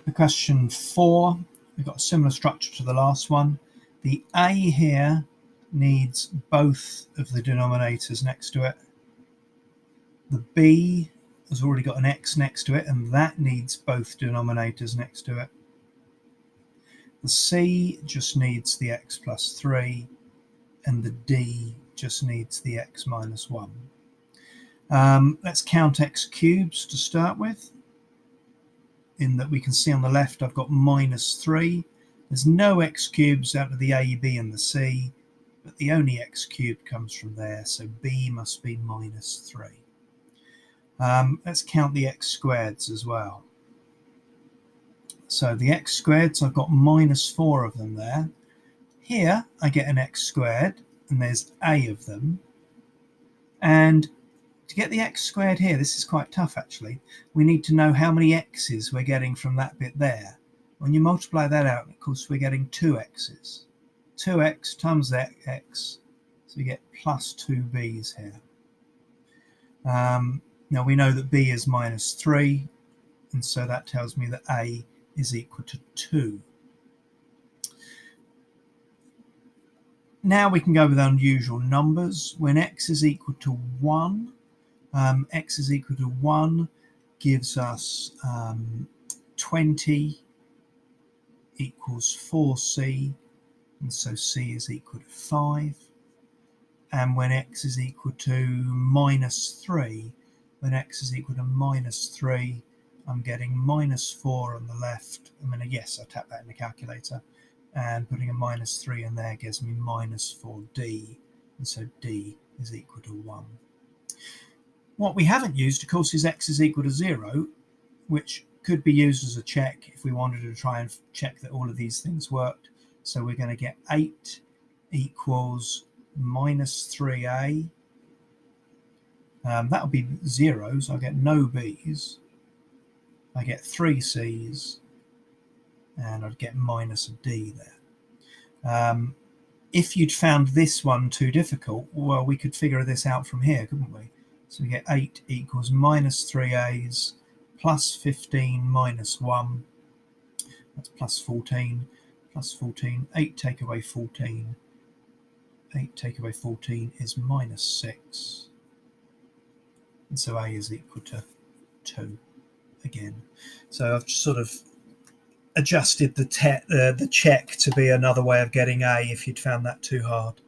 The question 4, we've got a similar structure to the last one. The a here needs both of the denominators next to it. The b has already got an x next to it, and that needs both denominators next to it. The c just needs the x plus 3, and the d just needs the x minus 1. Let's count x cubes to start with, in that we can see on the left I've got minus 3. There's no x cubes out of the a, b and the c, but the only x cubed comes from there, so b must be minus 3. Let's count the x squareds as well. So the x squareds, I've got minus 4 of them there. Here I get an x squared, and there's a of them. And to get the x squared here, this is quite tough actually. We need to know how many x's we're getting from that bit there. When you multiply that out, of course, we're getting 2 x's. 2x times x, so we get plus 2b's here. Now we know that b is minus 3, and so that tells me that a is equal to 2. Now we can go with unusual numbers. When x is equal to 1, x is equal to 1 gives us 20 equals 4c, and so c is equal to 5. And when x is equal to minus 3, when x is equal to minus 3, I'm getting minus 4 on the left. I tap that in the calculator, and putting a minus 3 in there gives me minus 4d, and so d is equal to 1. What we haven't used, of course, is x is equal to 0, which could be used as a check if we wanted to try and check that all of these things worked. So we're going to get 8 equals minus 3a. That'll be 0, so I get no b's. I get 3 c's, and I'd get minus a d there. If you'd found this one too difficult, well, we could figure this out from here, couldn't we? So we get 8 equals minus 3a's plus 15 minus 1. That's plus 14. Plus 14. 8 take away 14. 8 take away 14 is minus 6. And so a is equal to 2 again. So I've just sort of adjusted the check to be another way of getting a if you'd found that too hard.